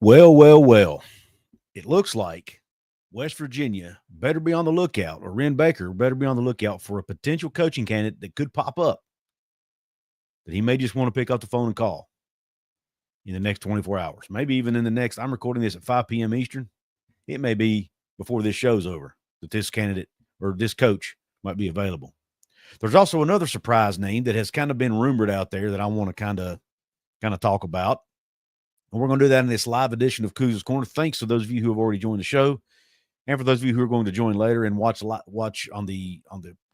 Well. It looks like West Virginia better be on the lookout, or Ren Baker better be on the lookout for a potential coaching candidate that could pop up that he may just want to pick up the phone and call in the next 24 hours. Maybe even in the next, I'm recording this at 5 p.m. Eastern. It may be before this show's over that this candidate or this coach might be available. There's also another surprise name that has kind of been rumored out there that I want to kind of talk about. And we're going to do that in this live edition of Couz's Corner. Thanks to those of you who have already joined the show. And for those of you who are going to join later and watch on the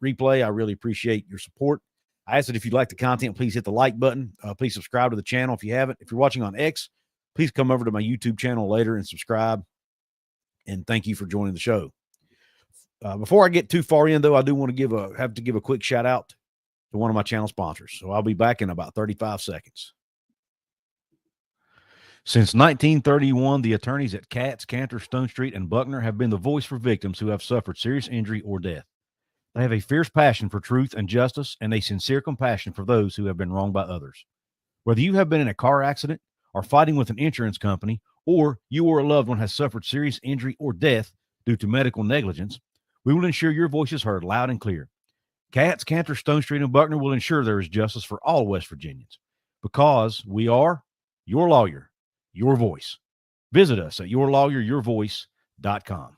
replay, I really appreciate your support. I ask that if you like the content, please hit the like button. Please subscribe to the channel if you haven't. If you're watching on X, please come over to my YouTube channel later and subscribe. And thank you for joining the show. Before I get too far in, though, I do want to have to give a quick shout out to one of my channel sponsors. So I'll be back in about 35 seconds. Since 1931, the attorneys at Katz, Cantor, Stone Street, and Buckner have been the voice for victims who have suffered serious injury or death. They have a fierce passion for truth and justice and a sincere compassion for those who have been wronged by others. Whether you have been in a car accident or fighting with an insurance company, or you or a loved one has suffered serious injury or death due to medical negligence, we will ensure your voice is heard loud and clear. Katz, Cantor, Stone Street, and Buckner will ensure there is justice for all West Virginians because we are your lawyer. Your voice. Visit us at yourlawyeryourvoice.com.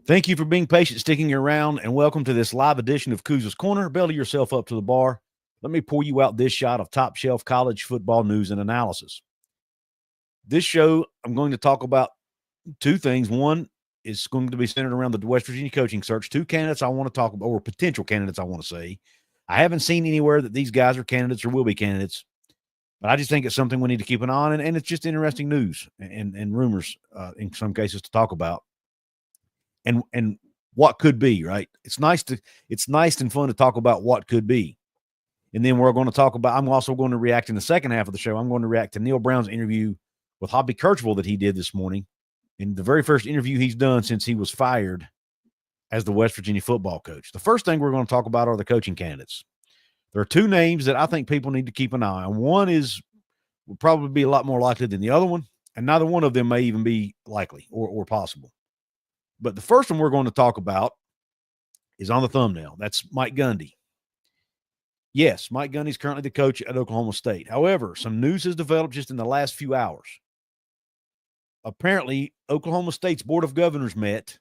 Thank you for being patient, sticking around, and welcome to this live edition of Couz's Corner. Belly yourself up to the bar. Let me pour you out this shot of top shelf college football news and analysis. This show, I'm going to talk about two things. One is going to be centered around the West Virginia coaching search. Two candidates I want to talk about, or potential candidates I want to say. I haven't seen anywhere that these guys are candidates or will be candidates. But I just think it's something we need to keep an eye on, and it's just interesting news and rumors in some cases to talk about, and what could be. Right? It's nice and fun to talk about what could be, and then we're going to talk about. I'm also going to react in the second half of the show. I'm going to react to Neal Brown's interview with Hoppy Kercheval that he did this morning, in the very first interview he's done since he was fired as the West Virginia football coach. The first thing we're going to talk about are the coaching candidates. There are two names that I think people need to keep an eye on. One will probably be a lot more likely than the other one, and neither one of them may even be likely or possible. But the first one we're going to talk about is on the thumbnail. That's Mike Gundy. Yes, Mike Gundy is currently the coach at Oklahoma State. However, some news has developed just in the last few hours. Apparently, Oklahoma State's Board of Governors met,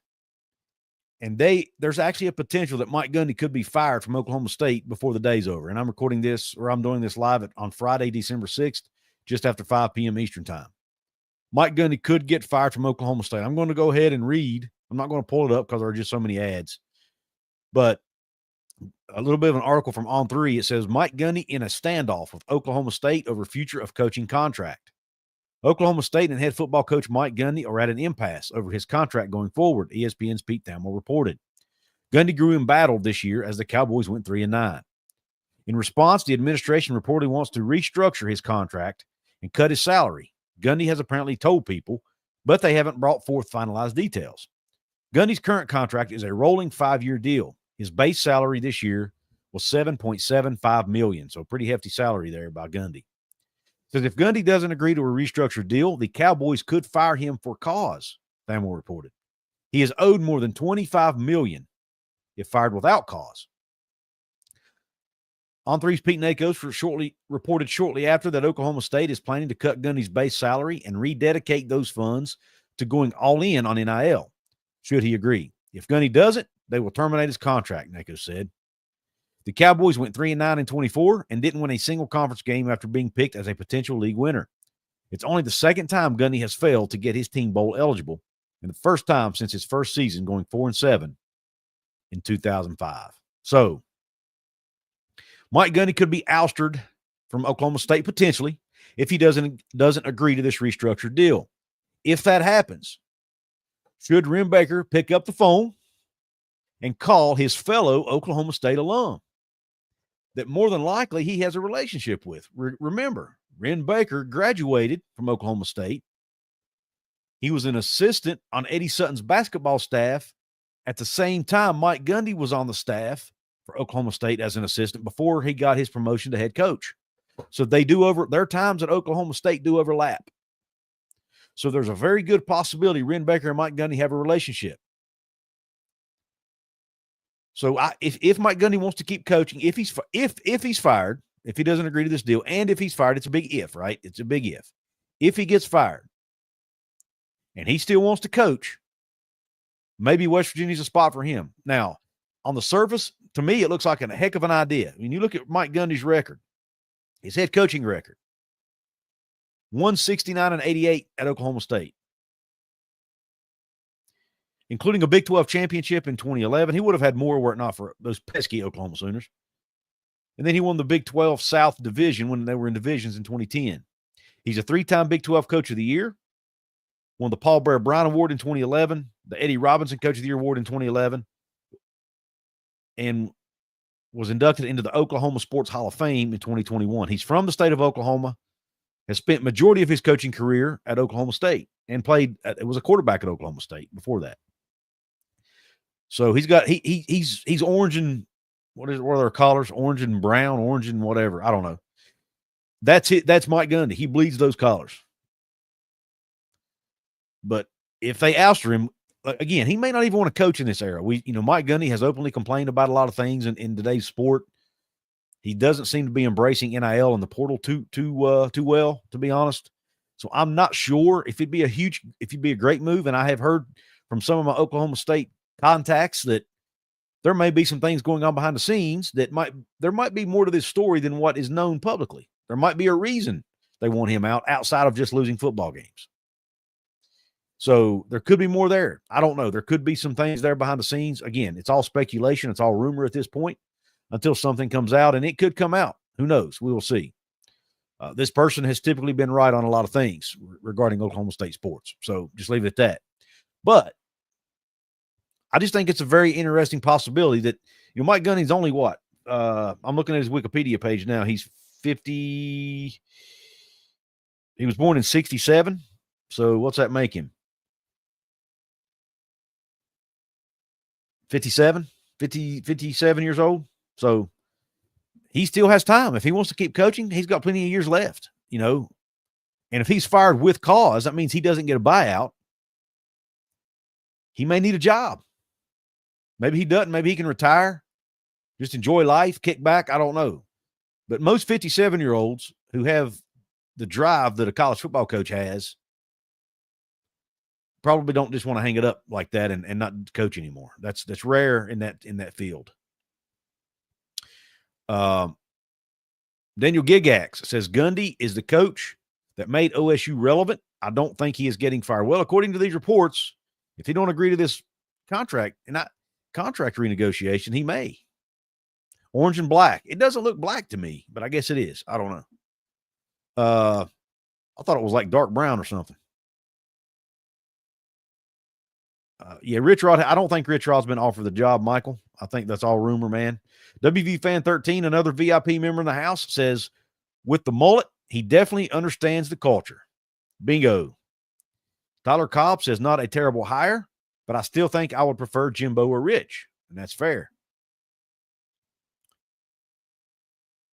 and there's actually a potential that Mike Gundy could be fired from Oklahoma State before the day's over. And I'm recording this, or I'm doing this live on Friday, December 6th, just after 5 p.m. Eastern time. Mike Gundy could get fired from Oklahoma State. I'm going to go ahead and read. I'm not going to pull it up because there are just so many ads. But a little bit of an article from On3. It says, Mike Gundy in a standoff with Oklahoma State over future of coaching contract. Oklahoma State and head football coach Mike Gundy are at an impasse over his contract going forward, ESPN's Pete Thamel reported. Gundy grew embattled this year as the Cowboys went 3-9. In response, the administration reportedly wants to restructure his contract and cut his salary. Gundy has apparently told people, but they haven't brought forth finalized details. Gundy's current contract is a rolling 5-year deal. His base salary this year was $7.75 million, so a pretty hefty salary there by Gundy. Says if Gundy doesn't agree to a restructured deal, the Cowboys could fire him for cause, Thamel reported. He is owed more than $25 million if fired without cause. On3's Pete Nakos reported shortly after that Oklahoma State is planning to cut Gundy's base salary and rededicate those funds to going all in on NIL, should he agree. If Gundy doesn't, they will terminate his contract, Nakos said. The Cowboys went 3-9-24 and didn't win a single conference game after being picked as a potential league winner. It's only the second time Gundy has failed to get his team bowl eligible, and the first time since his first season going 4-7 in 2005. So, Mike Gundy could be ousted from Oklahoma State potentially if he doesn't agree to this restructured deal. If that happens, should Ren Baker pick up the phone and call his fellow Oklahoma State alum that more than likely he has a relationship with? Remember, Ren Baker graduated from Oklahoma State. He was an assistant on Eddie Sutton's basketball staff at the same time Mike Gundy was on the staff for Oklahoma State as an assistant before he got his promotion to head coach. So their times at Oklahoma State do overlap. So there's a very good possibility Ren Baker and Mike Gundy have a relationship. So if Mike Gundy wants to keep coaching, if he's fired, if he doesn't agree to this deal, and if he's fired, it's a big if, right? It's a big if. If he gets fired and he still wants to coach, maybe West Virginia's a spot for him. Now, on the surface, to me, it looks like a heck of an idea. When you look at Mike Gundy's record, his head coaching record, 169-88 at Oklahoma State, including a Big 12 championship in 2011. He would have had more were it not for those pesky Oklahoma Sooners. And then he won the Big 12 South Division when they were in divisions in 2010. He's a 3-time Big 12 Coach of the Year, won the Paul Bear Brown Award in 2011, the Eddie Robinson Coach of the Year Award in 2011, and was inducted into the Oklahoma Sports Hall of Fame in 2021. He's from the state of Oklahoma, has spent majority of his coaching career at Oklahoma State, and was a quarterback at Oklahoma State before that. So he's orange and what are their collars? Orange and brown, orange and whatever. I don't know. That's it. That's Mike Gundy. He bleeds those collars. But if they ouster him, again, he may not even want to coach in this era. Mike Gundy has openly complained about a lot of things in today's sport. He doesn't seem to be embracing NIL and the portal too well, to be honest. So I'm not sure if it'd be a great move. And I have heard from some of my Oklahoma State contacts that there may be some things going on behind the scenes there might be more to this story than what is known publicly. There might be a reason they want him out outside of just losing football games. So there could be more there. I don't know. There could be some things there behind the scenes. Again, it's all speculation. It's all rumor at this point until something comes out, and it could come out. Who knows? We will see. This person has typically been right on a lot of things regarding Oklahoma State sports. So just leave it at that. But I just think it's a very interesting possibility that, Mike Gundy's only what? I'm looking at his Wikipedia page now. He's 50. He was born in 67. So what's that make him? 57 years old. So he still has time. If he wants to keep coaching, he's got plenty of years left, And if he's fired with cause, that means he doesn't get a buyout. He may need a job. Maybe he doesn't. Maybe he can retire, just enjoy life, kick back. I don't know. But most 57-year-olds who have the drive that a college football coach has probably don't just want to hang it up like that and not coach anymore. That's rare in that field. Daniel Gigax says Gundy is the coach that made OSU relevant. I don't think he is getting fired. Well, according to these reports, if he don't agree to this contract renegotiation, he may. Orange and black. It doesn't look black to me, but I guess it is. I don't know. I thought it was like dark brown or something. Rich Rod. I don't think Rich Rod's been offered the job, Michael. I think that's all rumor, man. WV Fan 13, another VIP member in the house, says, with the mullet, he definitely understands the culture. Bingo. Tyler Cobb says, not a terrible hire, but I still think I would prefer Jimbo or Rich, and that's fair.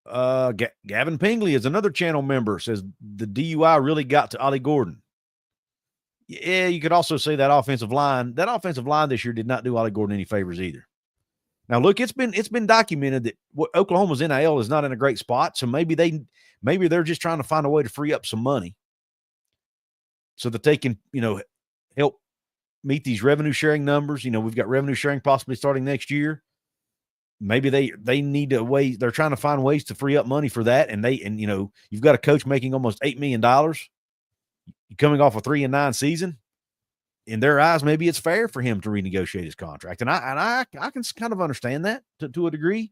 Gavin Pingley is another channel member, says the DUI really got to Ollie Gordon. Yeah, you could also say that offensive line this year did not do Ollie Gordon any favors either. Now, look, it's been documented that Oklahoma's NIL is not in a great spot, so maybe they're just trying to find a way to free up some money so that they can, help meet these revenue sharing numbers. We've got revenue sharing possibly starting next year. Maybe they need a way. They're trying to find ways to free up money for that. And you've got a coach making almost $8 million coming off a 3-9 season. In their eyes, maybe it's fair for him to renegotiate his contract. And I can kind of understand that to a degree.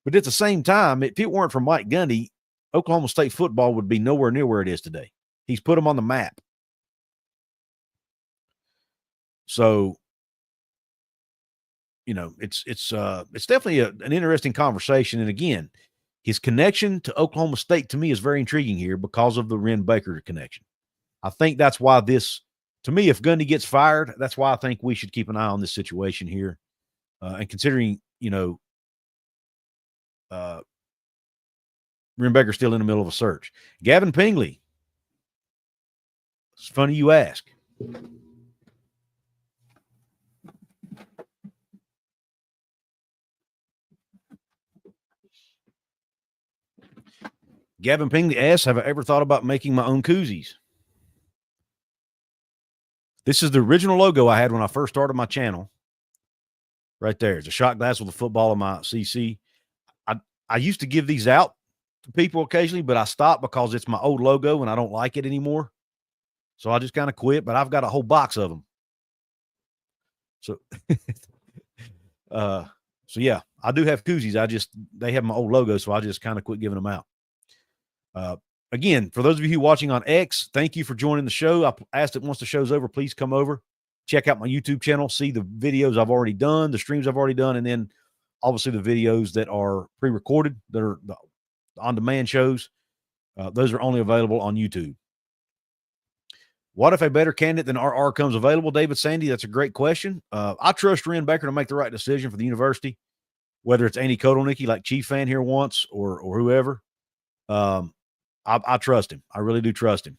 But at the same time, if it weren't for Mike Gundy, Oklahoma State football would be nowhere near where it is today. He's put them on the map. So, it's definitely an interesting conversation. And again, his connection to Oklahoma State to me is very intriguing here because of the Ren Baker connection. I think that's why to me, if Gundy gets fired, that's why I think we should keep an eye on this situation here. And considering, Baker's still in the middle of a search. Gavin Pingley. It's funny you ask. Gavin Pingley asks, have I ever thought about making my own koozies? This is the original logo I had when I first started my channel. Right there. It's a shot glass with a football in my CC. I used to give these out to people occasionally, but I stopped because it's my old logo and I don't like it anymore. So I just kind of quit, but I've got a whole box of them. So, so yeah, I do have koozies. They have my old logo, so I just kind of quit giving them out. Again, for those of you who are watching on X, thank you for joining the show. I asked that once the show's over, please come over, check out my YouTube channel, see the videos I've already done, the streams I've already done, and then obviously the videos that are pre-recorded, that are the on-demand shows. Those are only available on YouTube. What if a better candidate than RR comes available, David Sandy? That's a great question. I trust Ren Baker to make the right decision for the university, whether it's Andy Kotelnicki, like Chief Fan here wants, or whoever. I trust him. I really do trust him.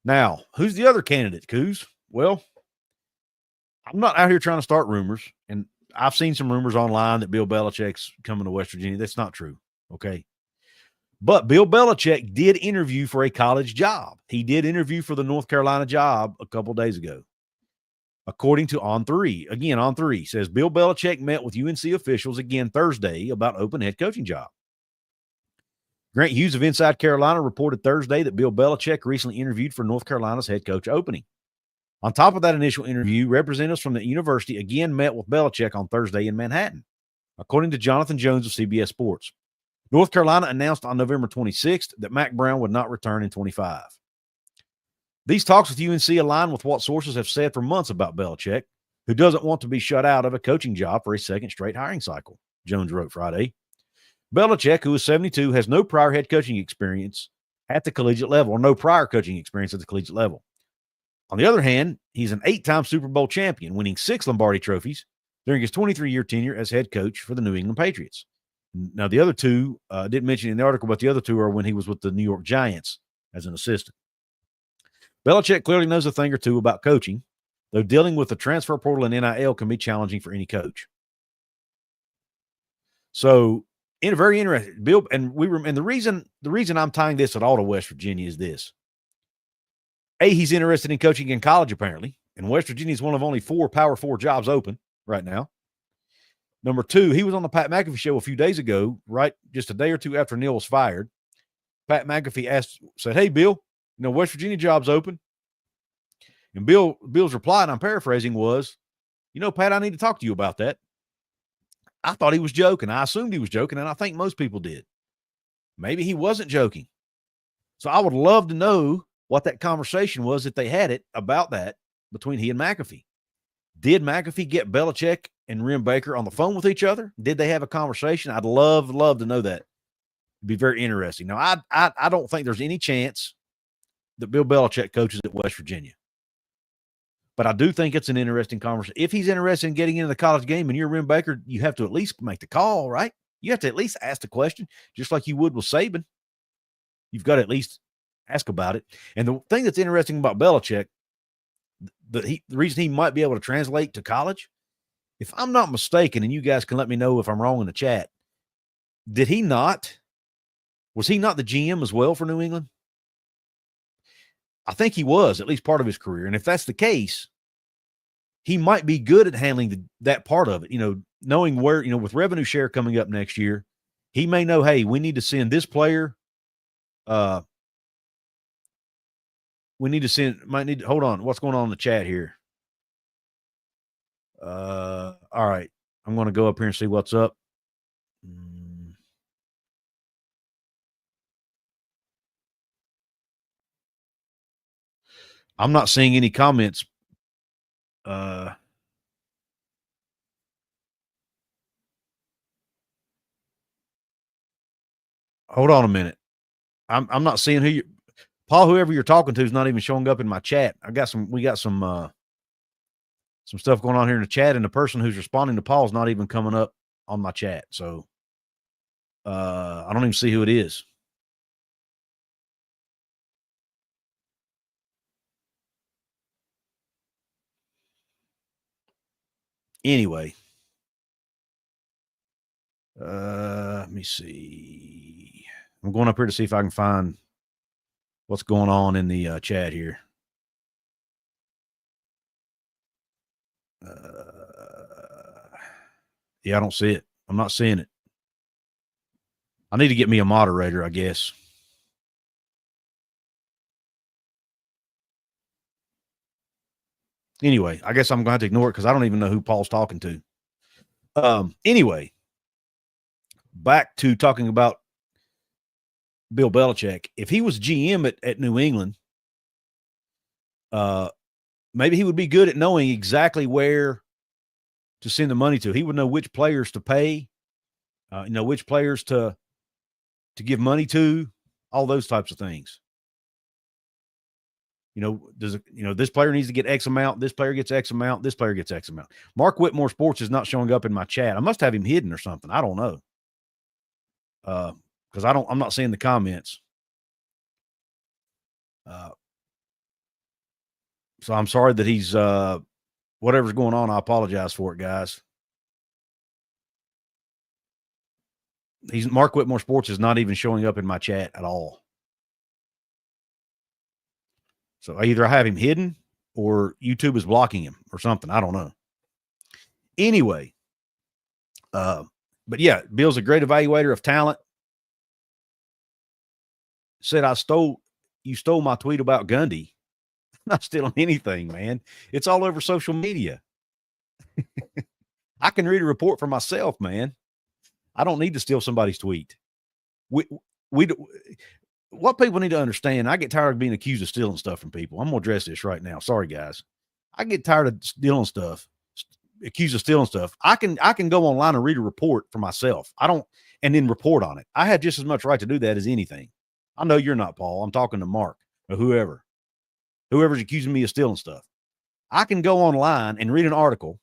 Now, who's the other candidate, Couz? Well, I'm not out here trying to start rumors, and I've seen some rumors online that Bill Belichick's coming to West Virginia. That's not true, okay? But Bill Belichick did interview for a college job. He did interview for the North Carolina job a couple days ago. According to On3, again, On3 says Bill Belichick met with UNC officials again Thursday about open head coaching job. Grant Hughes of Inside Carolina reported Thursday that Bill Belichick recently interviewed for North Carolina's head coach opening. On top of that initial interview, representatives from the university again met with Belichick on Thursday in Manhattan, according to Jonathan Jones of CBS Sports. North Carolina announced on November 26th that Mack Brown would not return in 25. These talks with UNC align with what sources have said for months about Belichick, who doesn't want to be shut out of a coaching job for a second straight hiring cycle, Jones wrote Friday. Belichick, who is 72, has no prior head coaching experience at the collegiate level, or no prior coaching experience at the collegiate level. On the other hand, he's an 8-time Super Bowl champion, winning 6 Lombardi trophies during his 23-year tenure as head coach for the New England Patriots. Now, the other two, didn't mention in the article, but the other two are when he was with the New York Giants as an assistant. Belichick clearly knows a thing or two about coaching, though dealing with the transfer portal and NIL can be challenging for any coach. So, very interesting. Bill, and the reason I'm tying this at all to West Virginia is this. A, he's interested in coaching in college, apparently, and West Virginia is one of only 4 Power 4 jobs open right now. Number 2, he was on the Pat McAfee show a few days ago, right, just a day or two after Neal was fired. Pat McAfee said, hey, Bill, West Virginia job's open. And Bill's reply, and I'm paraphrasing, was, Pat, I need to talk to you about that. I thought he was joking. I assumed he was joking, and I think most people did. Maybe he wasn't joking. So I would love to know what that conversation was, if they had it, about that between he and McAfee. Did McAfee get Belichick and Ren Baker on the phone with each other? Did they have a conversation? I'd love to know that. It'd be very interesting. Now, I don't think there's any chance that Bill Belichick coaches at West Virginia. But I do think it's an interesting conversation. If he's interested in getting into the college game and you're Ren Baker, you have to at least make the call, right? You have to at least ask the question, just like you would with Saban. You've got to at least ask about it. And the thing that's interesting about Belichick, the reason he might be able to translate to college, if I'm not mistaken, and you guys can let me know if I'm wrong in the chat, was he not the GM as well for New England? I think he was, at least part of his career. And if that's the case, he might be good at handling that part of it. Knowing where, with revenue share coming up next year, he may know, hey, we need to send this player. Hold on. What's going on in the chat here? All right. I'm going to go up here and see what's up. I'm not seeing any comments. Hold on a minute. I'm not seeing Paul, whoever you're talking to is not even showing up in my chat. We got some stuff going on here in the chat, and the person who's responding to Paul is not even coming up on my chat. So I don't even see who it is. Anyway, let me see. I'm going up here to see if I can find what's going on in the chat here. Yeah, I don't see it. I'm not seeing it. I need to get me a moderator, I guess. Anyway, I guess I'm going to have to ignore it because I don't even know who Paul's talking to. Anyway, back to talking about Bill Belichick. If he was GM at New England, maybe he would be good at knowing exactly where to send the money to. He would know which players to pay, which players to give money to, all those types of things. This player needs to get X amount. This player gets X amount. This player gets X amount. Mark Whitmore Sports is not showing up in my chat. I must have him hidden or something. I don't know. Because I'm not seeing the comments. So I'm sorry that he's whatever's going on. I apologize for it, guys. Mark Whitmore Sports is not even showing up in my chat at all. So either I have him hidden or YouTube is blocking him or something. I don't know. Anyway, but yeah, Bill's a great evaluator of talent. Said you stole my tweet about Gundy. I'm not stealing anything, man. It's all over social media. I can read a report for myself, man. I don't need to steal somebody's tweet. What people need to understand, I get tired of being accused of stealing stuff from people. I'm going to address this right now. Sorry, guys. I get tired of stealing stuff, accused of stealing stuff. I can go online and read a report for myself. And then report on it. I have just as much right to do that as anything. I know you're not, Paul. I'm talking to Mark or whoever's accusing me of stealing stuff. I can go online and read an article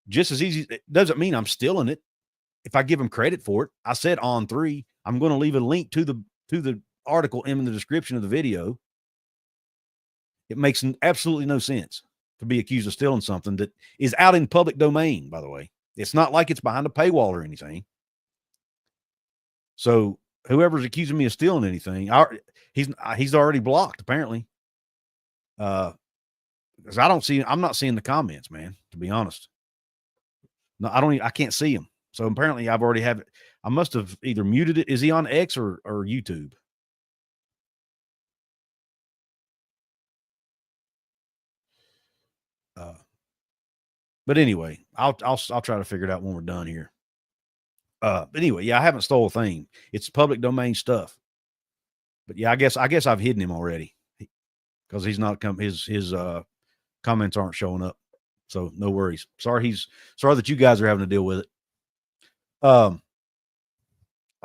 just as easy. It doesn't mean I'm stealing it. If I give them credit for it, I said on 3, I'm going to leave a link to the article in the description of the video. It makes absolutely no sense to be accused of stealing something that is out in public domain, by the way. It's not like it's behind a paywall or anything. So whoever's accusing me of stealing anything, he's already blocked, apparently. Because I'm not seeing the comments, man, to be honest. No, I can't see him. So apparently I've already have it. I must have either muted it. Is he on X or YouTube? But anyway, I'll try to figure it out when we're done here. But anyway, yeah, I haven't stole a thing. It's public domain stuff. But yeah, I guess I've hidden him already because he's not come. His comments aren't showing up. So no worries. Sorry that you guys are having to deal with it. I'm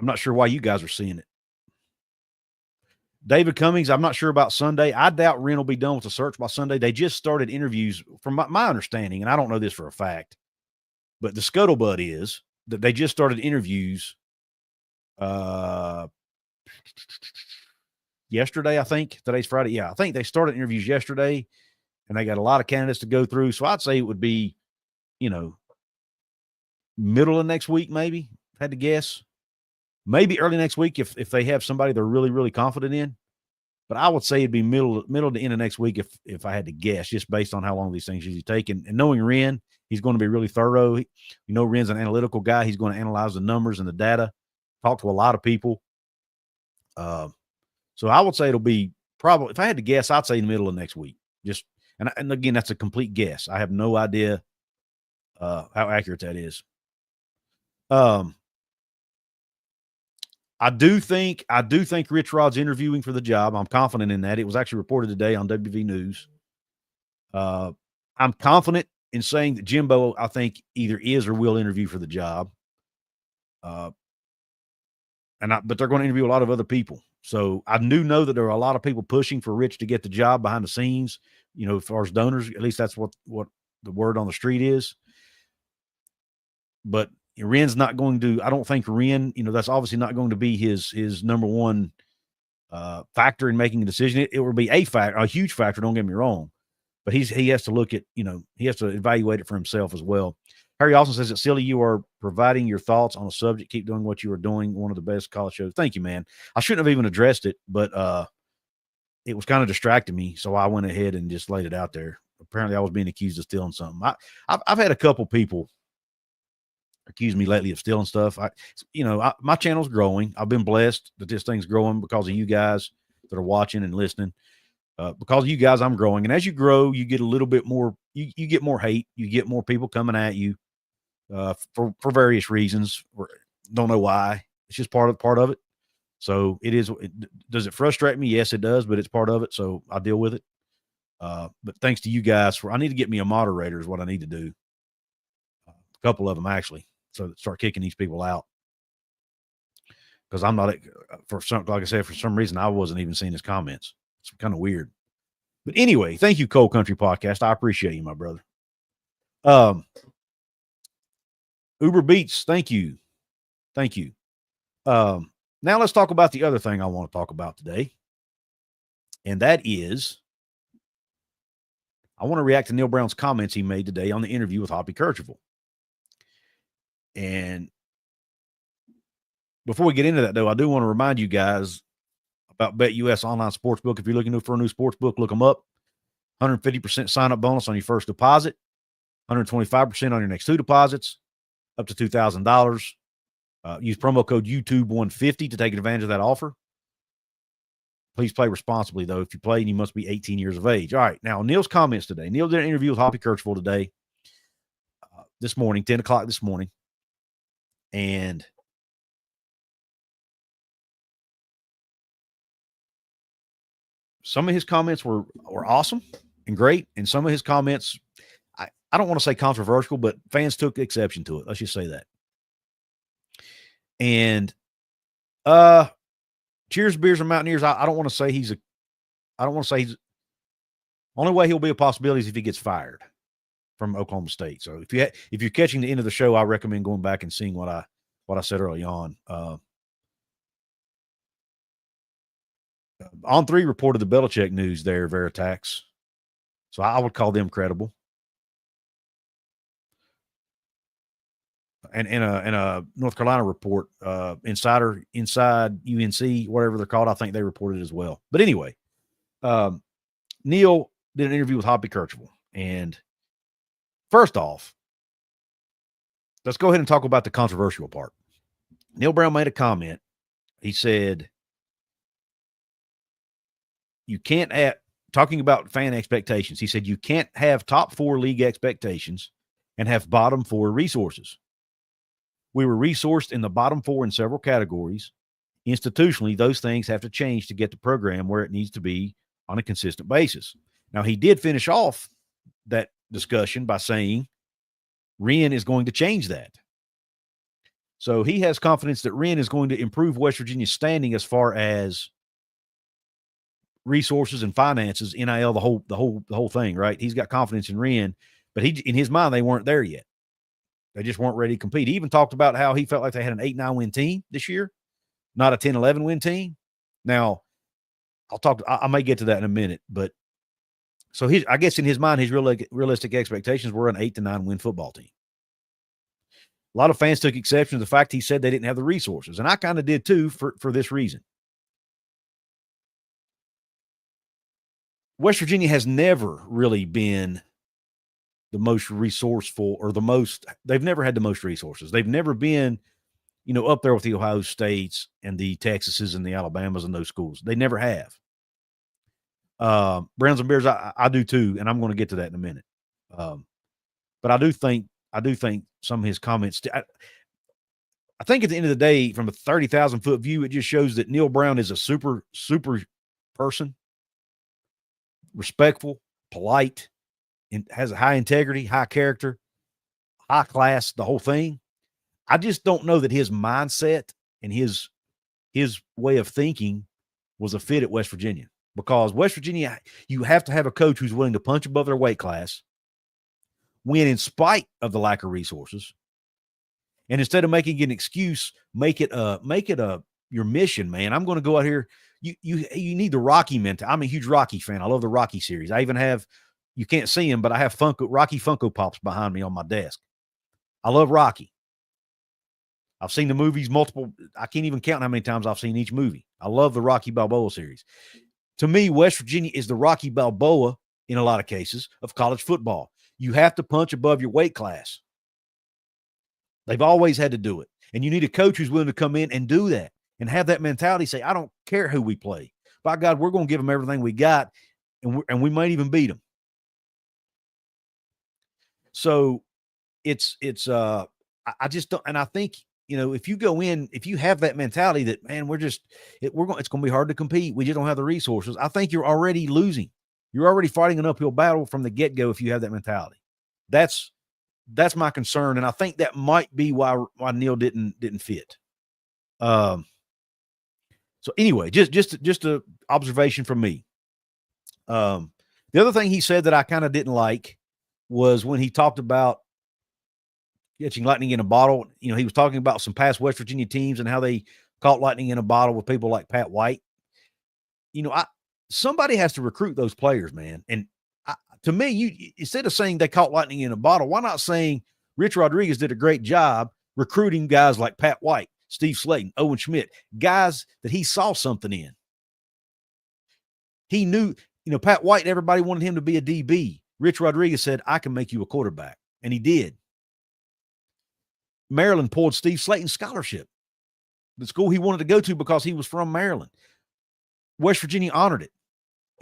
not sure why you guys are seeing it. David Cummings, I'm not sure about Sunday. I doubt Wren will be done with the search by Sunday. They just started interviews, from my understanding, and I don't know this for a fact, but the scuttlebutt is that they just started interviews yesterday, I think. Today's Friday. Yeah, I think they started interviews yesterday, and they got a lot of candidates to go through. So I'd say it would be, middle of next week, maybe, if I had to guess. Maybe early next week if they have somebody they're really, really confident in. But I would say it'd be middle to end of next week if I had to guess, just based on how long these things usually take. And knowing Wren, he's going to be really thorough. Wren's an analytical guy. He's going to analyze the numbers and the data, talk to a lot of people. So I would say it'll be probably, if I had to guess, I'd say in the middle of next week. And again, that's a complete guess. I have no idea how accurate that is. I do think Rich Rod's interviewing for the job. I'm confident in that. It was actually reported today on WV News. I'm confident in saying that Jimbo, I think, either is or will interview for the job. But they're going to interview a lot of other people. So I do know that there are a lot of people pushing for Rich to get the job behind the scenes, as far as donors. At least that's what the word on the street is. But Ren's not going to, I don't think Ren, that's obviously not going to be his number one factor in making a decision. It will be a huge factor, don't get me wrong. But he has to look at, he has to evaluate it for himself as well. Harry Austin says, it's silly you are providing your thoughts on a subject. Keep doing what you are doing. One of the best college shows. Thank you, man. I shouldn't have even addressed it, but it was kind of distracting me. So I went ahead and just laid it out there. Apparently I was being accused of stealing something. I've had a couple people accuse me lately of stealing stuff. My channel's growing. I've been blessed that this thing's growing because of you guys that are watching and listening. Because of you guys, I'm growing. And as you grow, you get a little bit more, you get more hate. You get more people coming at you for various reasons. Don't know why. It's just part of it. So it is. Does it frustrate me? Yes, it does, but it's part of it. So I deal with it. But thanks to you guys I need to get me a moderator is what I need to do. A couple of them actually. So that start kicking these people out. Because I'm not, like I said, for some reason, I wasn't even seeing his comments. It's kind of weird. But anyway, thank you, Cold Country Podcast. I appreciate you, my brother. Uber Beats, thank you. Thank you. Now let's talk about the other thing I want to talk about today. And that is, I want to react to Neal Brown's comments he made today on the interview with Hoppy Kercheval. And before we get into that, though, I do want to remind you guys about BetUS Online Sportsbook. If you're looking for a new sportsbook, look them up. 150% sign-up bonus on your first deposit, 125% on your next two deposits, up to $2,000. Use promo code YouTube150 to take advantage of that offer. Please play responsibly, though. If you play, you must be 18 years of age. All right, now Neal's comments today. Neal did an interview with Hoppy Kercheval today, this morning, 10 o'clock this morning. And some of his comments were awesome and great. And some of his comments, I don't want to say controversial, but fans took exception to it. Let's just say that. And cheers, beers, and Mountaineers. I don't want to say he's only way he'll be a possibility is if he gets fired from Oklahoma State. So if you're catching the end of the show, I recommend going back and seeing what I said early on. On3 reported the Belichick news there, Veritax. So I would call them credible. And in a North Carolina report, Inside UNC, whatever they're called, I think they reported as well. But anyway, Neal did an interview with Hoppy Kercheval. And first off, let's go ahead and talk about the controversial part. Neal Brown made a comment. He said, you can't have, talking about fan expectations, he said, you can't have top 4 league expectations and have bottom 4 resources. We were resourced in the bottom 4 in several categories. Institutionally, those things have to change to get the program where it needs to be on a consistent basis. Now, he did finish off that discussion by saying Ren is going to change that. So he has confidence that Ren is going to improve West Virginia's standing as far as resources and finances, NIL, the whole thing, right? He's got confidence in Ren, but in his mind, they weren't there yet. They just weren't ready to compete. He even talked about how he felt like they had an 8-9 win team this year, not a 10-11 win team. Now, I may get to that in a minute, but so I guess in his mind, his realistic expectations were an 8-9 win football team. A lot of fans took exception to the fact he said they didn't have the resources, and I kind of did too for this reason. West Virginia has never really been the most resourceful or they've never had the most resources. They've never been, up there with the Ohio States and the Texases and the Alabamas and those schools. They never have. Browns and Bears, I do too, and I'm going to get to that in a minute. But I do think some of his comments, I think at the end of the day, from a 30,000-foot view, it just shows that Neal Brown is a super, super person, respectful, polite, and has a high integrity, high character, high class, the whole thing. I just don't know that his mindset and his way of thinking was a fit at West Virginia, because West Virginia, you have to have a coach who's willing to punch above their weight class, win in spite of the lack of resources, And instead of making it an excuse, make it your mission, man. I'm going to go out here. You need the Rocky mentality. I'm a huge Rocky fan. I love the Rocky series. I even have, you can't see them, but I have Rocky Funko Pops behind me on my desk. I love Rocky. I've seen the movies multiple. I can't even count how many times I've seen each movie. I love the Rocky Balboa series. To me, West Virginia is the Rocky Balboa in a lot of cases of college football. You have to punch above your weight class. They've always had to do it. And you need a coach who's willing to come in and do that and have that mentality, say, I don't care who we play. By God, we're going to give them everything we got, and we might even beat them. So I just don't, and I think, if you go in, if you have that mentality that, man, it's going to be hard to compete. We just don't have the resources. I think you're already losing. You're already fighting an uphill battle from the get-go if you have that mentality. That's my concern, and I think that might be why Neal didn't fit. So anyway, just a observation from me. The other thing he said that I kind of didn't like was when he talked about catching lightning in a bottle. He was talking about some past West Virginia teams and how they caught lightning in a bottle with people like Pat White. Somebody has to recruit those players, man. And to me, instead of saying they caught lightning in a bottle, why not saying Rich Rodriguez did a great job recruiting guys like Pat White, Steve Slayton, Owen Schmidt, guys that he saw something in. He knew, Pat White, everybody wanted him to be a DB. Rich Rodriguez said, I can make you a quarterback. And he did. Maryland pulled Steve Slayton's scholarship, the school he wanted to go to because he was from Maryland. West Virginia honored it.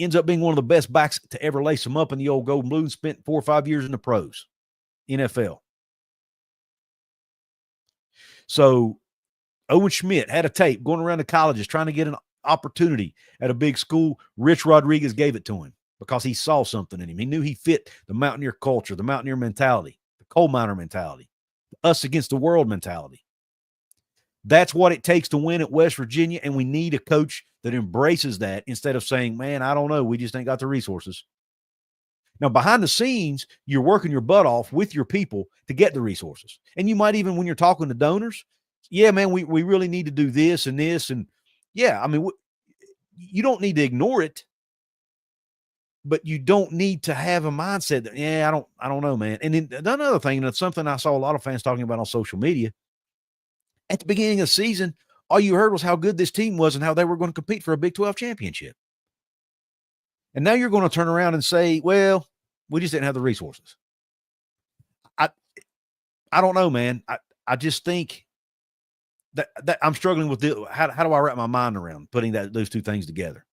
Ends up being one of the best backs to ever lace him up in the old Gold and Blue, and spent 4 or 5 years in the pros, NFL. So Owen Schmidt had a tape going around the colleges trying to get an opportunity at a big school. Rich Rodriguez gave it to him because he saw something in him. He knew he fit the Mountaineer culture, the Mountaineer mentality, the coal miner mentality, the us against the world mentality. That's what it takes to win at West Virginia, and we need a coach that embraces that instead of saying, man, I don't know, we just ain't got the resources. Now, behind the scenes, you're working your butt off with your people to get the resources. And you might even, when you're talking to donors, yeah, man, we really need to do this and this. And yeah, I mean, you don't need to ignore it, but you don't need to have a mindset that, yeah, I don't know, man. And then another thing, and it's something I saw a lot of fans talking about on social media, at the beginning of the season, all you heard was how good this team was and how they were going to compete for a Big 12 championship. And now you're going to turn around and say, well, we just didn't have the resources. I don't know, man. I just think that I'm struggling with how do I wrap my mind around putting those two things together,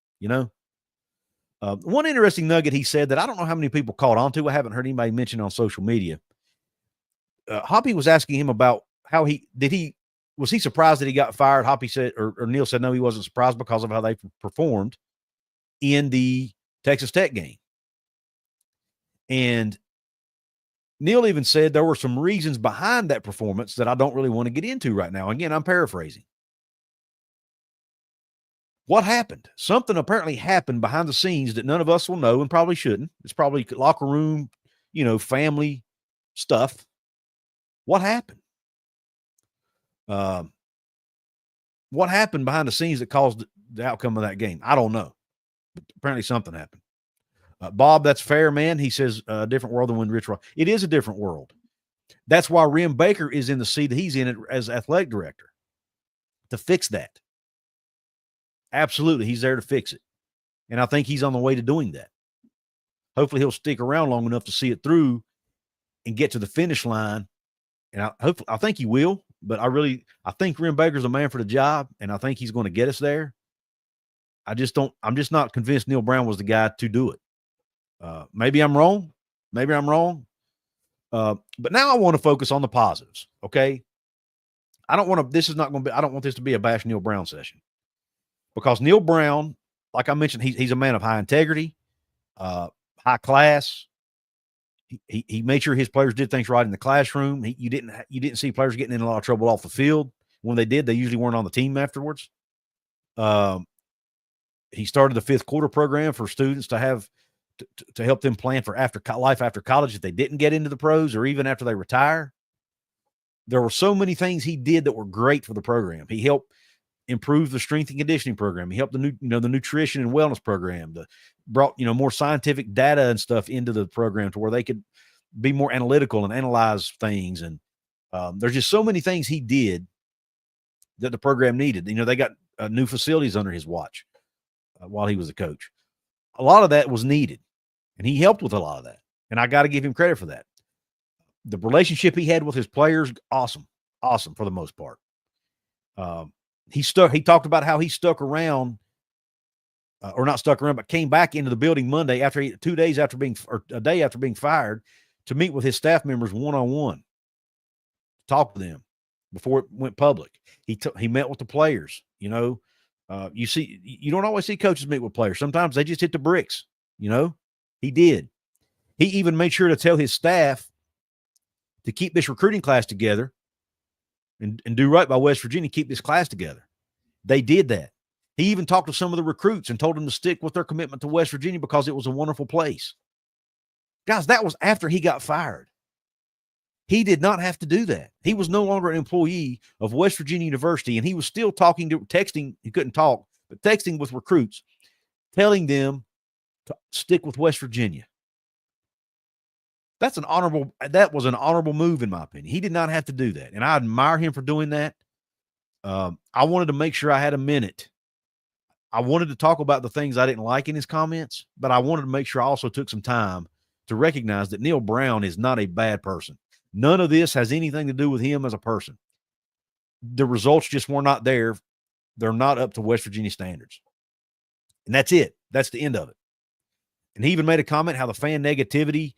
One interesting nugget he said that I don't know how many people caught on to. I haven't heard anybody mention on social media. Hoppy was asking him about how was he surprised that he got fired? Hoppy said, or Neal said, no, he wasn't surprised because of how they performed in the Texas Tech game. And Neal even said there were some reasons behind that performance that I don't really want to get into right now. Again, I'm paraphrasing. What happened? Something apparently happened behind the scenes that none of us will know and probably shouldn't. It's probably locker room, family stuff. What happened? What happened behind the scenes that caused the outcome of that game? I don't know. But apparently something happened. Bob, that's fair, man. He says a different world than when Rich Rock. It is a different world. That's why Rim Baker is in the seat that he's in it as athletic director, to fix that. Absolutely. He's there to fix it. And I think he's on the way to doing that. Hopefully he'll stick around long enough to see it through and get to the finish line. And I think he will, but I think Rim Baker's a man for the job, and I think he's going to get us there. I'm just not convinced Neal Brown was the guy to do it. Maybe I'm wrong. But now I want to focus on the positives. Okay. I don't want this to be a bash Neal Brown session, because Neal Brown, like I mentioned, he's a man of high integrity, high class. He made sure his players did things right in the classroom. You didn't see players getting in a lot of trouble off the field. When they did, they usually weren't on the team afterwards. He started the 5th quarter program for students to have to help them plan for life after college if they didn't get into the pros or even after they retire. there were so many things he did that were great for the program. He helped improve the strength and conditioning program. He helped the nutrition and wellness program. Brought more scientific data and stuff into the program to where they could be more analytical and analyze things. And there's just so many things he did that the program needed. They got new facilities under his watch while he was a coach. A lot of that was needed, and he helped with a lot of that. And I got to give him credit for that. The relationship he had with his players, awesome for the most part. He talked about how he stuck around, or not stuck around, but came back into the building Monday a day after being fired, to meet with his staff members one-on-one, talk to them before it went public. He met with the players. You don't always see coaches meet with players. Sometimes they just hit the bricks. He did. He even made sure to tell his staff to keep this recruiting class together and do right by West Virginia, keep this class together. They did that. He even talked to some of the recruits and told them to stick with their commitment to West Virginia because it was a wonderful place. Guys, that was after he got fired. He did not have to do that. He was no longer an employee of West Virginia University, and he was still texting. He couldn't talk, but texting with recruits, telling them to stick with West Virginia. That was an honorable move, in my opinion. He did not have to do that, and I admire him for doing that. I wanted to make sure I had a minute. I wanted to talk about the things I didn't like in his comments, but I wanted to make sure I also took some time to recognize that Neal Brown is not a bad person. None of this has anything to do with him as a person. The results just were not there. They're not up to West Virginia standards. And that's it. That's the end of it. And he even made a comment how the fan negativity,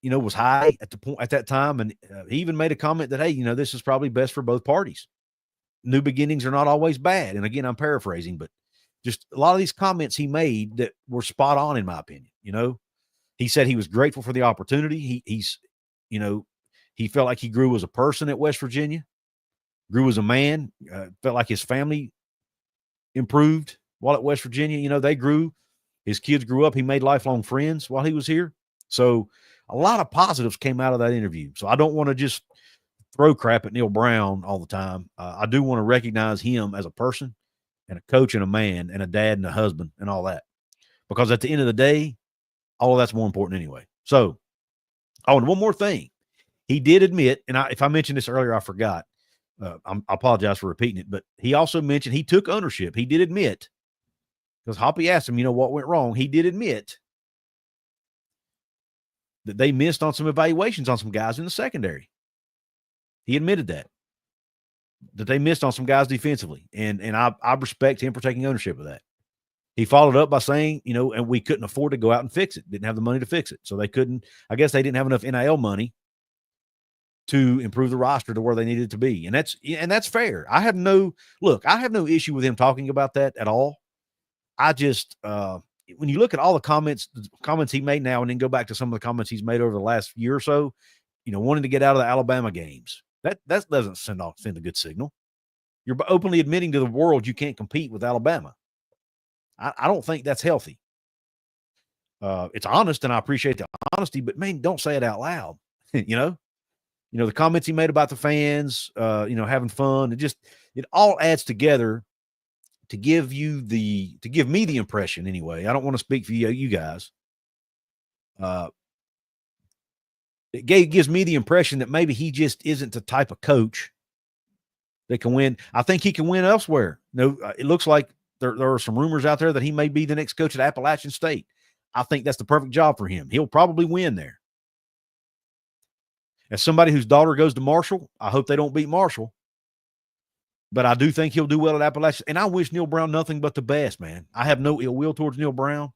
was high at that time. And he even made a comment that, hey, this is probably best for both parties. New beginnings are not always bad. And again, I'm paraphrasing, but just a lot of these comments he made that were spot on, in my opinion. He said he was grateful for the opportunity. He felt like he grew as a person at West Virginia, grew as a man, felt like his family improved while at West Virginia. They grew. His kids grew up. He made lifelong friends while he was here. So a lot of positives came out of that interview. So I don't want to just throw crap at Neal Brown all the time. I do want to recognize him as a person and a coach and a man and a dad and a husband and all that. Because at the end of the day, all of that's more important anyway. So, and one more thing. He did admit, and if I mentioned this earlier, I forgot. I apologize for repeating it, but he also mentioned he took ownership. He did admit, because Hoppy asked him, what went wrong. He did admit that they missed on some evaluations on some guys in the secondary. He admitted that they missed on some guys defensively, and I respect him for taking ownership of that. He followed up by saying, and we couldn't afford to go out and fix it. Didn't have the money to fix it. So they couldn't, I guess they didn't have enough NIL money to improve the roster to where they needed to be. And that's fair. I have no issue with him talking about that at all. I just, when you look at all the comments he made now, and then go back to some of the comments he's made over the last year or so, wanting to get out of the Alabama games, that doesn't send a good signal. You're openly admitting to the world you can't compete with Alabama. I don't think that's healthy. It's honest, and I appreciate the honesty, but man, don't say it out loud. The comments he made about the fans, having fun, it all adds together to give me the impression anyway. I don't want to speak for you guys. It gives me the impression that maybe he just isn't the type of coach that can win. I think he can win elsewhere. It looks like there are some rumors out there that he may be the next coach at Appalachian State. I think that's the perfect job for him. He'll probably win there. As somebody whose daughter goes to Marshall, I hope they don't beat Marshall. But I do think he'll do well at Appalachian. And I wish Neal Brown nothing but the best, man. I have no ill will towards Neal Brown.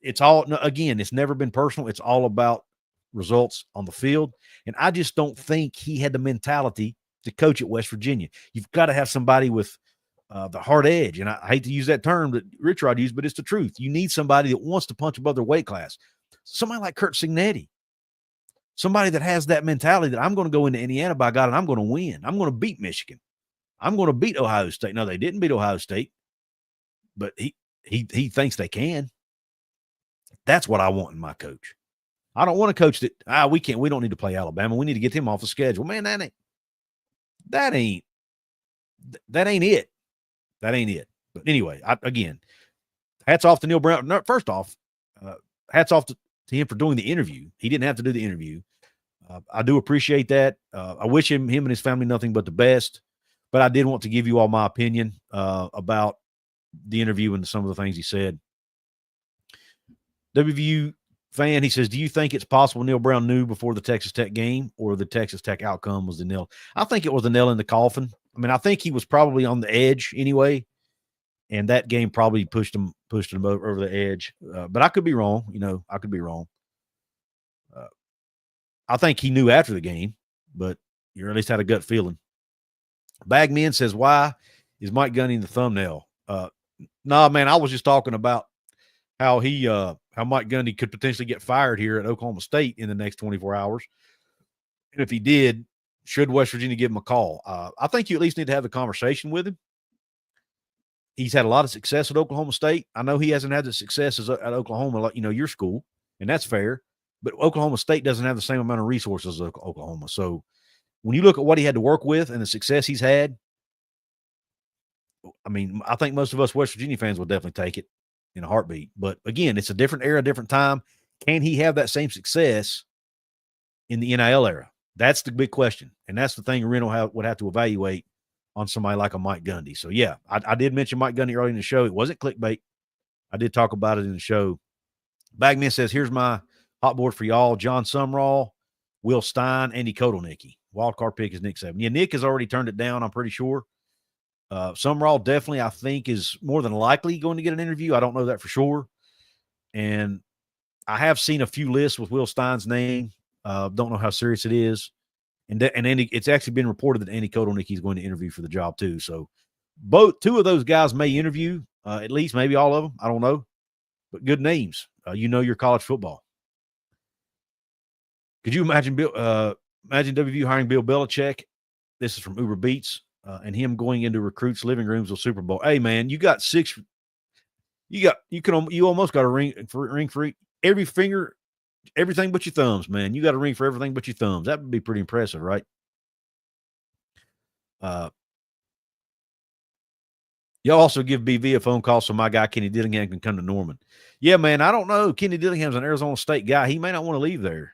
It's never been personal. It's all about results on the field. And I just don't think he had the mentality to coach at West Virginia. You've got to have somebody with the hard edge. And I hate to use that term that Rich Rod used, but it's the truth. You need somebody that wants to punch above their weight class. Somebody like Curt Cignetti. Somebody that has that mentality that I'm going to go into Indiana, by God, and I'm going to win. I'm going to beat Michigan. I'm going to beat Ohio State. No, they didn't beat Ohio State, but he thinks they can. That's what I want in my coach. I don't want to coach that. We don't need to play Alabama. We need to get them off the schedule. Man, that ain't it. That ain't it. But anyway, again, hats off to Neal Brown. No, first off, hats off to him for doing the interview. He didn't have to do the interview. I do appreciate that. I wish him and his family nothing but the best. But I did want to give you all my opinion about the interview and some of the things he said. WVU fan, he says, do you think it's possible Neal Brown knew before the Texas Tech game, or the Texas Tech outcome was the nail? I think it was the nail in the coffin. I mean, I think he was probably on the edge anyway, and that game probably pushed him over the edge. But I could be wrong. I could be wrong. I think he knew after the game, but you at least had a gut feeling. Bagman says, why is Mike Gundy in the thumbnail? Nah, man, I was just talking about how Mike Gundy could potentially get fired here at Oklahoma State in the next 24 hours. And if he did, should West Virginia give him a call? I think you at least need to have a conversation with him. He's had a lot of success at Oklahoma State. I know he hasn't had the success at Oklahoma, like, your school, and that's fair. But Oklahoma State doesn't have the same amount of resources as Oklahoma. So when you look at what he had to work with and the success he's had, I mean, I think most of us West Virginia fans will definitely take it in a heartbeat. But again, it's a different era, different time. Can he have that same success in the NIL era? That's the big question. And that's the thing Reno would have to evaluate on somebody like a Mike Gundy. So, yeah, I did mention Mike Gundy early in the show. It wasn't clickbait. I did talk about it in the show. Bagman says, here's my hot board for y'all. John Sumrall, Will Stein, Andy Kotelnicki. Wild card pick is Nick Saban. Yeah, Nick has already turned it down, I'm pretty sure. Sumrall definitely, I think, is more than likely going to get an interview. I don't know that for sure. And I have seen a few lists with Will Stein's name. Don't know how serious it is. And Andy, it's actually been reported that Andy Kotelnicki is going to interview for the job too. So two of those guys may interview, at least maybe all of them. I don't know. But good names. Your college football. Could you imagine WVU hiring Bill Belichick? This is from Uber Beats, and him going into recruits' living rooms with Super Bowl. Hey, man, you got six. You almost got a ring for every finger, everything but your thumbs, man. You got a ring for everything but your thumbs. That would be pretty impressive, right? Y'all also give BV a phone call so my guy Kenny Dillingham can come to Norman. Yeah, man, I don't know. Kenny Dillingham's an Arizona State guy. He may not want to leave there.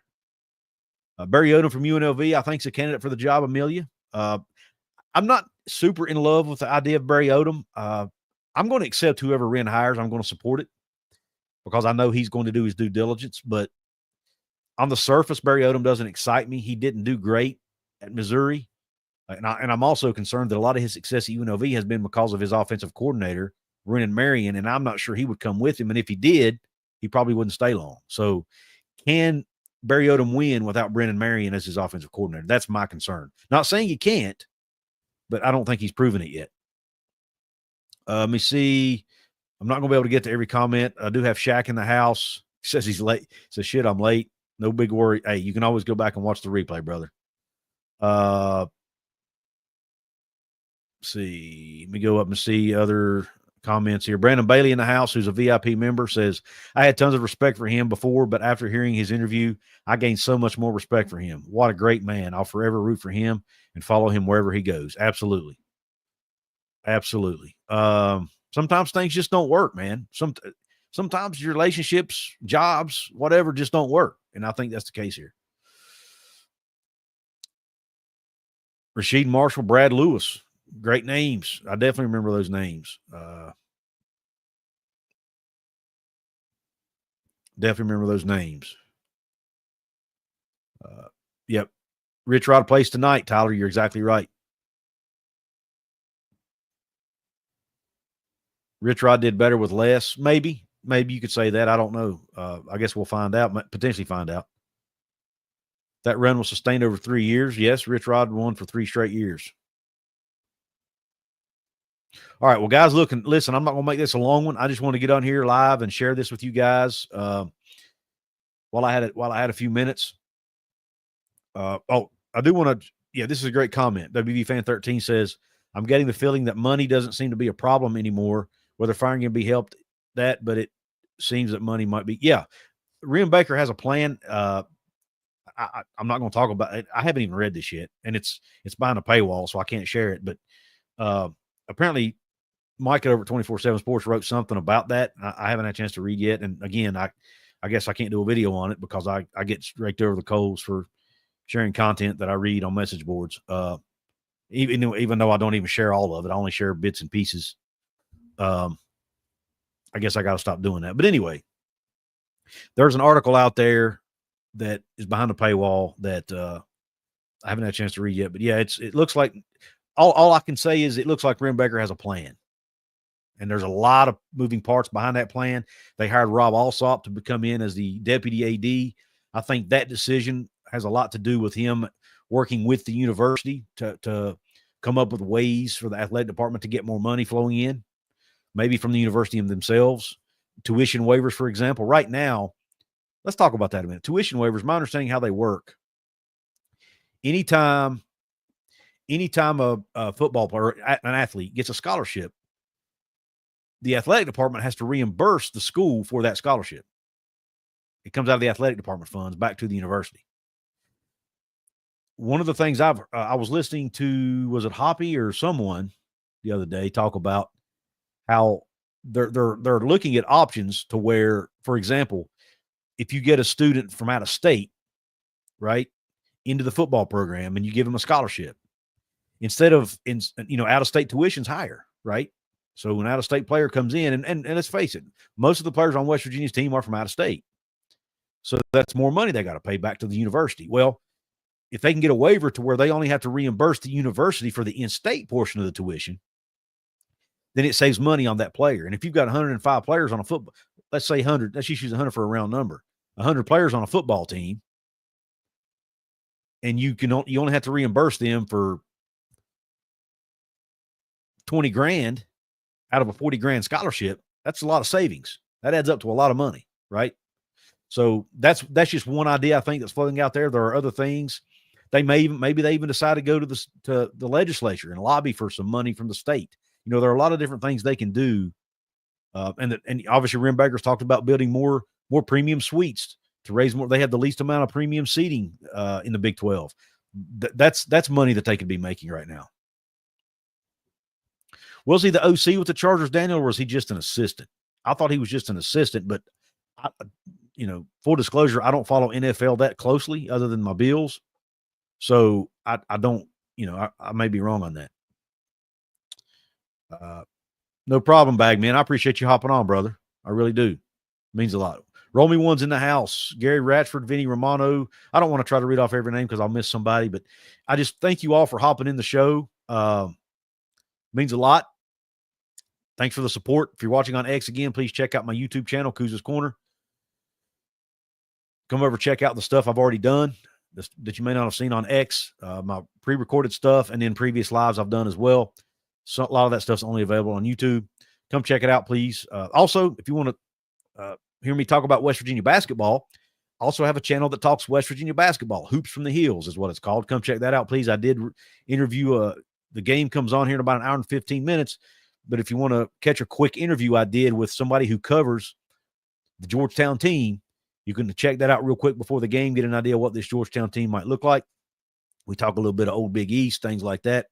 Barry Odom from UNLV, I think, is a candidate for the job, Amelia. I'm not super in love with the idea of Barry Odom. I'm going to accept whoever Wren hires. I'm going to support it because I know he's going to do his due diligence. But on the surface, Barry Odom doesn't excite me. He didn't do great at Missouri. And I'm also concerned that a lot of his success at UNLV has been because of his offensive coordinator, Brennan Marion, and I'm not sure he would come with him. And if he did, he probably wouldn't stay long. So can Barry Odom win without Brennan Marion as his offensive coordinator? That's my concern. Not saying he can't, but I don't think he's proven it yet. Let me see. I'm not going to be able to get to every comment. I do have Shaq in the house. He says he's late. He says, shit, I'm late. No big worry. Hey, you can always go back and watch the replay, brother. See. Let me go up and see other comments here. Brandon Bailey in the house, who's a VIP member, says, I had tons of respect for him before, but after hearing his interview, I gained so much more respect for him. What a great man. I'll forever root for him and follow him wherever he goes. Absolutely. Absolutely. Sometimes things just don't work, man. Sometimes your relationships, jobs, whatever, just don't work. And I think that's the case here. Rasheed Marshall, Brad Lewis. Great names. I definitely remember those names. Definitely remember those names. Yep. Rich Rod plays tonight, Tyler. You're exactly right. Rich Rod did better with less. Maybe you could say that. I don't know. I guess we'll find out, potentially find out. That run was sustained over 3 years. Yes, Rich Rod won for 3 straight years. All right, well, guys, listen, I'm not going to make this a long one. I just want to get on here live and share this with you guys while I had a few minutes. I do want to, this is a great comment. WV Fan 13 says, I'm getting the feeling that money doesn't seem to be a problem anymore, whether firing can be helped that, but it seems that money might be. Yeah, Ren Baker has a plan. I'm not going to talk about it. I haven't even read this yet, and it's behind a paywall, so I can't share it. But apparently, Mike over at 24/7 Sports wrote something about that. I haven't had a chance to read yet. And again, I guess I can't do a video on it because I get raked over the coals for sharing content that I read on message boards. Even though I don't even share all of it, I only share bits and pieces. I guess I got to stop doing that. But anyway, there's an article out there that is behind the paywall that I haven't had a chance to read yet. But yeah, it looks like all I can say is it looks like Ren Baker has a plan. And there's a lot of moving parts behind that plan. They hired Rob Alsop to come in as the deputy AD. I think that decision has a lot to do with him working with the university to come up with ways for the athletic department to get more money flowing in, maybe from the university themselves. Tuition waivers, for example. Right now, let's talk about that a minute. Tuition waivers, my understanding how they work. Anytime a football player, an athlete gets a scholarship, the athletic department has to reimburse the school for that scholarship. It comes out of the athletic department funds back to the university. One of the things I was listening to, was it Hoppy or someone the other day, talk about how they're looking at options to where, for example, if you get a student from out of state, right, into the football program and you give them a scholarship, instead of out of state tuition's higher, right? So when out of state player comes in, and let's face it, most of the players on West Virginia's team are from out of state. So that's more money they got to pay back to the university. Well, if they can get a waiver to where they only have to reimburse the university for the in-state portion of the tuition, then it saves money on that player. And if you've got 105 players on a football, let's say 100, let's just use 100 for a round number, 100 players on a football team, and you only have to reimburse them for $20,000 out of a $40,000 scholarship. That's a lot of savings. That adds up to a lot of money, right? So that's just one idea I think that's floating out there. There are other things. Maybe they even decide to go to the legislature and lobby for some money from the state. There are a lot of different things they can do. And obviously Ren Baker's talked about building more premium suites to raise more. They have the least amount of premium seating in the Big 12. That's money that they could be making right now. Was he the OC with the Chargers, Daniel, or was he just an assistant? I thought he was just an assistant, but full disclosure, I don't follow NFL that closely other than my Bills. So I don't, I may be wrong on that. No problem, Bagman. I appreciate you hopping on, brother. I really do. It means a lot. Roll me ones in the house. Gary Ratchford, Vinny Romano. I don't want to try to read off every name because I'll miss somebody, but I just thank you all for hopping in the show. Means a lot. Thanks for the support. If you're watching on X again, please check out my YouTube channel, Couz's Corner. Come over, check out the stuff I've already done that you may not have seen on X, my pre-recorded stuff, and then previous lives I've done as well. So a lot of that stuff's only available on YouTube. Come check it out, please. Also, if you want to hear me talk about West Virginia basketball, I also have a channel that talks West Virginia basketball. Hoops from the Hills is what it's called. Come check that out, please. I did interview the game comes on here in about an hour and 15 minutes. But if you want to catch a quick interview I did with somebody who covers the Georgetown team, you can check that out real quick before the game, get an idea what this Georgetown team might look like. We talk a little bit of old Big East, things like that.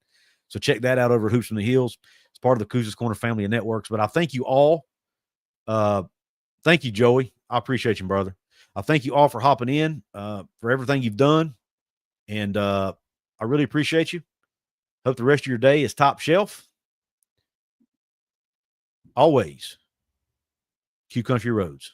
So check that out over at Hoops from the Hills. It's part of the Couz's Corner family of networks. But I thank you all. Thank you, Joey. I appreciate you, brother. I thank you all for hopping in, for everything you've done. And I really appreciate you. Hope the rest of your day is top shelf. Always, Q Country Roads.